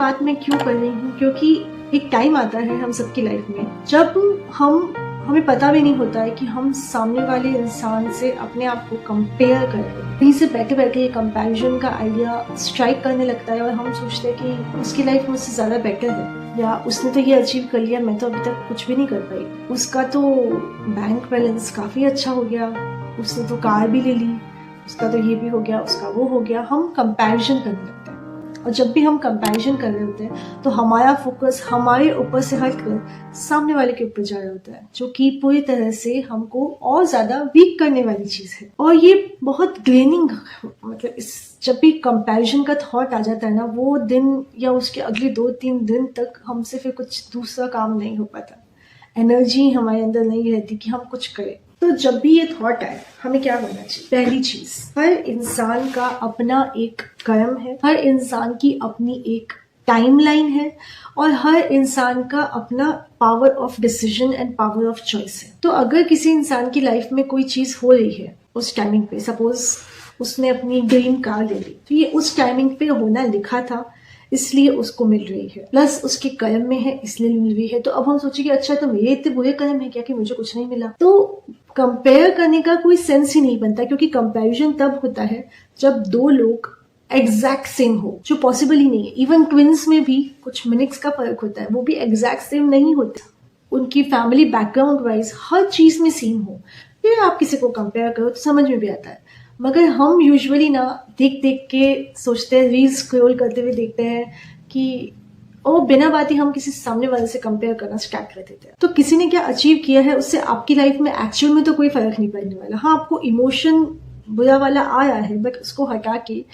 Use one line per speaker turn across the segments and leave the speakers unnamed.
बात मैं क्यों कर रही हूँ, क्योंकि एक टाइम आता है हम सबकी लाइफ में जब हमें पता भी नहीं होता है कि हम सामने वाले इंसान से अपने आप को कंपेयर कर रहे हैं। कहीं से बैठे बैठे ये कंपैरिजन का आइडिया स्ट्राइक करने लगता है और हम सोचते हैं कि उसकी लाइफ मुझसे ज़्यादा बेटर है, या उसने तो ये अचीव कर लिया, मैं तो अभी तक कुछ भी नहीं कर पाई। उसका तो बैंक बैलेंस काफ़ी अच्छा हो गया, उसने तो कार भी ले ली, उसका तो ये भी हो गया, उसका वो हो गया। हम कंपैरिजन करने लगते हैं, और जब भी हम कंपैरिजन कर रहे होते हैं तो हमारा फोकस हमारे ऊपर से हटकर सामने वाले के ऊपर जा रहा होता है, जो कि पूरी तरह से हमको और ज्यादा वीक करने वाली चीज है। और ये बहुत ड्रेनिंग, मतलब इस जब भी कंपैरिजन का थॉट आ जाता है ना, वो दिन या उसके अगले 2-3 दिन तक हमसे फिर कुछ दूसरा काम नहीं हो पाता, एनर्जी हमारे अंदर नहीं रहती कि हम कुछ करें। तो जब भी ये थॉट आए, हमें क्या करना चाहिए? पहली चीज, हर इंसान का अपना एक कर्म है, हर इंसान की अपनी एक टाइमलाइन है, और हर इंसान का अपना power of decision and power of choice है। तो अगर किसी इंसान की लाइफ में कोई चीज हो रही है उस टाइमिंग पे, सपोज उसने अपनी ड्रीम कार ले ली, तो ये उस टाइमिंग पे होना लिखा था, इसलिए उसको मिल रही है, प्लस उसके कर्म में है इसलिए मिल रही है। तो अब हम सोचेंगे अच्छा, तो मेरे इतने बुरे कर्म है क्या कि मुझे कुछ नहीं मिला? तो कंपेयर करने का कोई सेंस ही नहीं बनता, क्योंकि कंपैरिजन तब होता है जब दो लोग एग्जैक्ट सेम हो, जो पॉसिबल ही नहीं है। इवन ट्विंस में भी कुछ मिनट्स का फर्क होता है, वो भी एग्जैक्ट सेम नहीं होता। उनकी फैमिली बैकग्राउंड वाइज हर चीज में सेम हो, फिर आप किसी को कंपेयर करो तो समझ में भी आता है। मगर हम यूजुअली ना देख देख के सोचते हैं, रील्स स्क्रॉल करते हुए देखते हैं कि और बिना बात ही हम किसी सामने वाले से कंपेयर करना स्टार्ट कर देते हैं। तो किसी ने क्या अचीव किया है, उससे आपकी लाइफ में एक्चुअल में तो कोई फर्क नहीं पड़ने वाला। हाँ, आपको इमोशन बुरा वाला आया है, बट उसको हटा के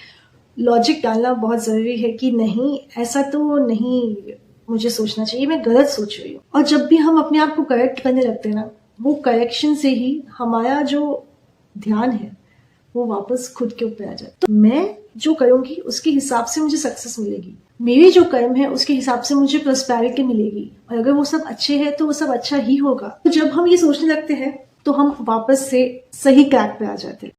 लॉजिक डालना बहुत जरूरी है कि नहीं, ऐसा तो नहीं मुझे सोचना चाहिए, मैं गलत सोच रही हूँ। और जब भी हम अपने आप को करेक्ट करने लगते हैं ना, वो करेक्शन से ही हमारा जो ध्यान है वो वापस खुद के ऊपर आ जाए। तो मैं जो करूंगी उसके हिसाब से मुझे सक्सेस मिलेगी, मेरे जो कर्म है उसके हिसाब से मुझे प्रॉस्पेरिटी मिलेगी, और अगर वो सब अच्छे हैं तो वो सब अच्छा ही होगा। तो जब हम ये सोचने लगते हैं तो हम वापस से सही ट्रैक पे आ जाते हैं।